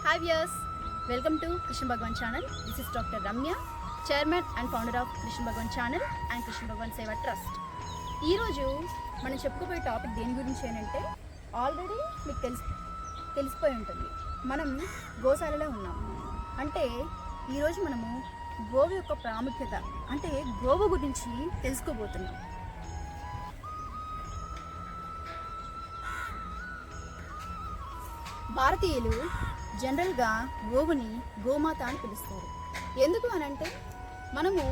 Hi viewers, welcome to Krishna Bhagwan channel. This is Dr. Ramya, chairman and founder of Krishna Bhagwan channel and Krishna Bhagwan Seva Trust. ఈ రోజు మనం చెప్పుకోబోయే topic దేని గురించి అంటే already మీకు తెలిసిపోయి ఉంటుంది. మనం గోశాలలో ఉన్నాం. అంటే ఈరోజు మనము గోవు యొక్క ప్రాముఖ్యత అంటే గోవు గురించి తెలుసుకోబోతున్నాం. భారతీయులు జనరల్గా గోవుని గోమాత అని పిలుస్తారు. ఎందుకు అనంటే మనము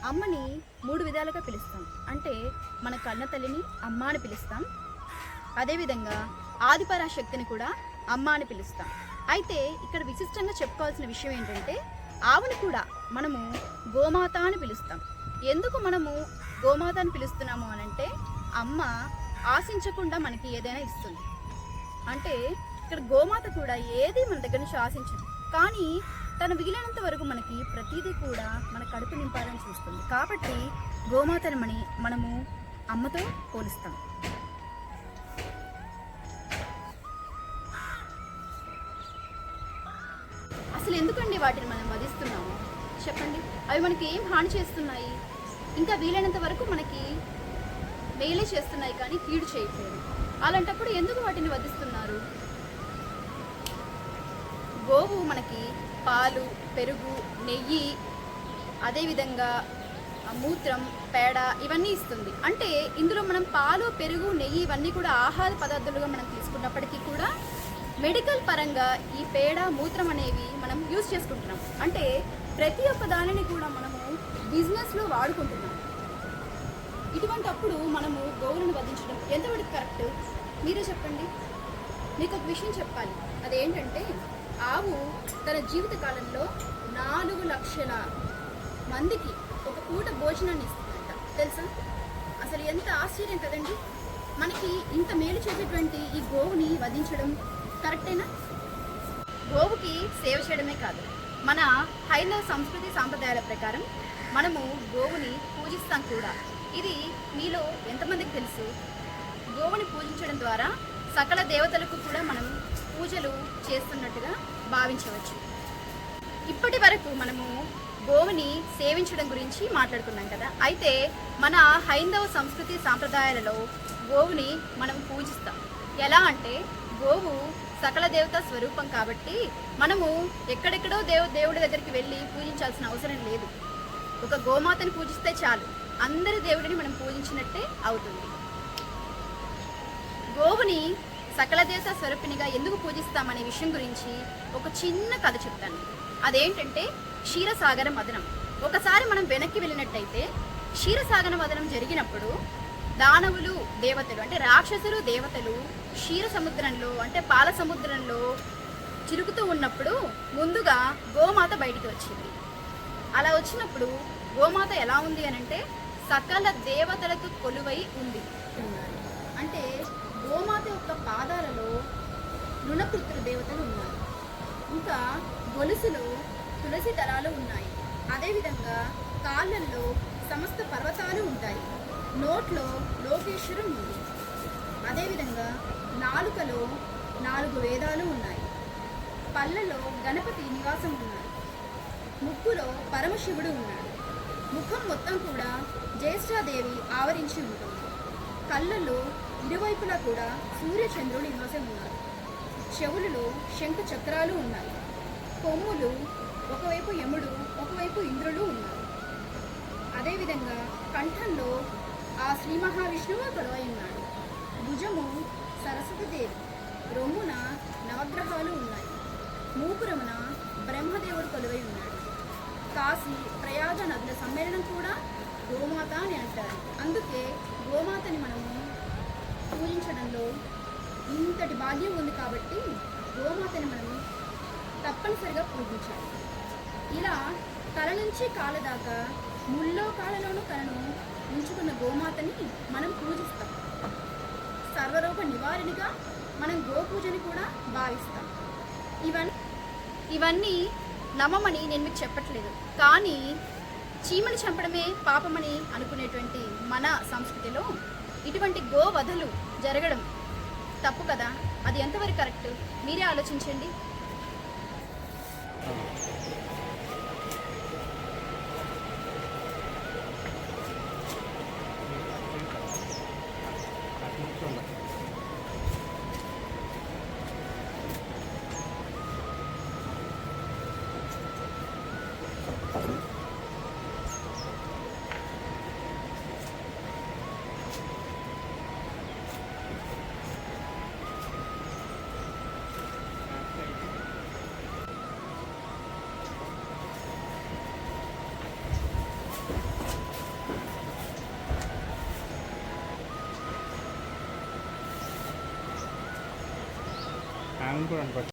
అమ్మని 3 విధాలుగా పిలుస్తాం. అంటే మన కన్న తల్లిని అమ్మ అని పిలుస్తాం, అదేవిధంగా ఆదిపరాశక్తిని కూడా అమ్మ అని పిలుస్తాం. అయితే ఇక్కడ విశిష్టంగా చెప్పుకోవాల్సిన విషయం ఏంటంటే ఆవుని కూడా మనము గోమాత అని పిలుస్తాం. ఎందుకు మనము గోమాత అని పిలుస్తున్నాము అనంటే అమ్మ ఆశించకుండా మనకి ఏదైనా ఇస్తుంది. అంటే ఇక్కడ గోమాత కూడా ఏది మన దగ్గర నుంచి ఆశించదు, కానీ తను వీలైనంత వరకు మనకి ప్రతిదీ కూడా మన కడుపు నింపాలని చూస్తుంది. కాబట్టి గోమాతను మనము అమ్మతో పోలుస్తాం. అసలు ఎందుకండి వాటిని మనం వధిస్తున్నాము చెప్పండి? అవి మనకి ఏం హాని చేస్తున్నాయి? ఇంకా వీలైనంత వరకు మనకి మేలే చేస్తున్నాయి కానీ కీడు చేయట్లేదు. అలాంటప్పుడు ఎందుకు వాటిని వధిస్తున్నారు? గోవు మనకి పాలు, పెరుగు, నెయ్యి, అదేవిధంగా మూత్రం, పేడ ఇవన్నీ ఇస్తుంది. అంటే ఇందులో మనం పాలు, పెరుగు, నెయ్యి ఇవన్నీ కూడా ఆహార పదార్థాలుగా మనం తీసుకున్నప్పటికీ కూడా మెడికల్ పరంగా ఈ పేడ, మూత్రం అనేవి మనం యూజ్ చేసుకుంటున్నాం. అంటే ప్రతి ఒక్క దానిని కూడా మనము బిజినెస్లో వాడుకుంటున్నాం. ఇటువంటప్పుడు మనము గోవులను వధించడం ఎంతవరకు కరెక్ట్ మీరే చెప్పండి. మీకు ఒక విషయం చెప్పాలి, అదేంటంటే ఆవు తన జీవిత కాలంలో 4 లక్షల మందికి ఒక పూట భోజనాన్ని ఇస్తుందంట. తెలుసా? అసలు ఎంత ఆశ్చర్యం కదండి. మనకి ఇంత మేలు చేసేటువంటి ఈ గోవుని వధించడం కరెక్టేనా? గోవుకి సేవ చేయడమే కాదు, మన హైందవ సంస్కృతి సాంప్రదాయాల ప్రకారం మనము గోవుని పూజిస్తాం కూడా. ఇది మీలో ఎంతమందికి తెలుసు? గోవుని పూజించడం ద్వారా సకల దేవతలకు కూడా మనం పూజలు చేస్తున్నట్టుగా భావించవచ్చు. ఇప్పటి వరకు మనము గోవుని సేవించడం గురించి మాట్లాడుకున్నాం కదా. అయితే మన హైందవ సంస్కృతి సాంప్రదాయాలలో గోవుని మనం పూజిస్తాం. ఎలా అంటే గోవు సకల దేవత స్వరూపం కాబట్టి మనము ఎక్కడెక్కడో దేవుడి దగ్గరికి వెళ్ళి పూజించాల్సిన అవసరం లేదు. ఒక గోమాతని పూజిస్తే చాలు, అందరి దేవుడిని మనం పూజించినట్టే అవుతుంది. గోవుని సకల దేవత స్వరూపినిగా ఎందుకు పూజిస్తామనే విషయం గురించి ఒక చిన్న కథ చెప్తాను. అదేంటంటే క్షీరసాగర మదనం. ఒకసారి మనం వెనక్కి వెళ్ళినట్టయితే క్షీరసాగర మదనం జరిగినప్పుడు దానవులు, దేవతలు అంటే రాక్షసులు, దేవతలు క్షీర సముద్రంలో అంటే పాల సముద్రంలో చిరుకుతూ ఉన్నప్పుడు ముందుగా గోమాత బయటికి వచ్చింది. అలా వచ్చినప్పుడు గోమాత ఎలా ఉంది అనంటే సకల దేవతలకు కొలువై ఉంది. అంటే గోమాత యొక్క పాదాలలో నృణకృతులు దేవతలు ఉన్నారు, ఇంకా గొలుసులో తులసి దళాలు ఉన్నాయి, అదేవిధంగా కాళ్ళల్లో సమస్త పర్వతాలు ఉంటాయి, నోట్లో లోకేశ్వరం ఉంది, అదేవిధంగా నాలుకలో 4 వేదాలు ఉన్నాయి, పళ్ళలో గణపతి నివాసం ఉన్నారు, ముక్కులో పరమశివుడు ఉన్నాడు, ముఖం మొత్తం కూడా జ్యేష్ఠాదేవి ఆవరించి ఉంటుంది, కళ్ళల్లో ఇరువైపులా కూడా సూర్యచంద్రుడు నివాసం ఉన్నారు, చెవులలో శంఖ చక్రాలు ఉన్నాయి, కొమ్ములు ఒకవైపు యముడు ఒకవైపు ఇంద్రులు ఉన్నారు, అదేవిధంగా కంఠంలో ఆ శ్రీ మహావిష్ణువు కొలువై ఉన్నాడు, భుజము సరస్వతీదేవి, రొమ్మున నవగ్రహాలు ఉన్నాయి, మూపురమున బ్రహ్మదేవుడు కొలువై ఉన్నాడు. కాశీ, ప్రయాగ నదుల సమ్మేళనం కూడా గోమాత అని అంటారు. అందుకే గోమాతని మనము పూజించడంలో ఇంతటి భాగ్యం ఉంది కాబట్టి గోమాతని మనం తప్పనిసరిగా పూజించాలి. ఇలా తల నుంచి కాళ్ళ దాకా ముల్లోకాలలోనూ తనను ఉంచుకున్న గోమాతని మనం పూజిస్తాం. సర్వరోగ నివారణగా మనం గోపూజని కూడా భావిస్తాం. ఇవన్నీ నమ్మమని నేను మీకు చెప్పట్లేదు, కానీ చీమని చంపడమే పాపమని అనుకునేటువంటి మన సంస్కృతిలో ఇటువంటి గోవధలు జరగడం తప్పు కదా. అది ఎంతవరకు కరెక్ట్ మీరే ఆలోచించండి. కూడా అనుకోవచ్చు.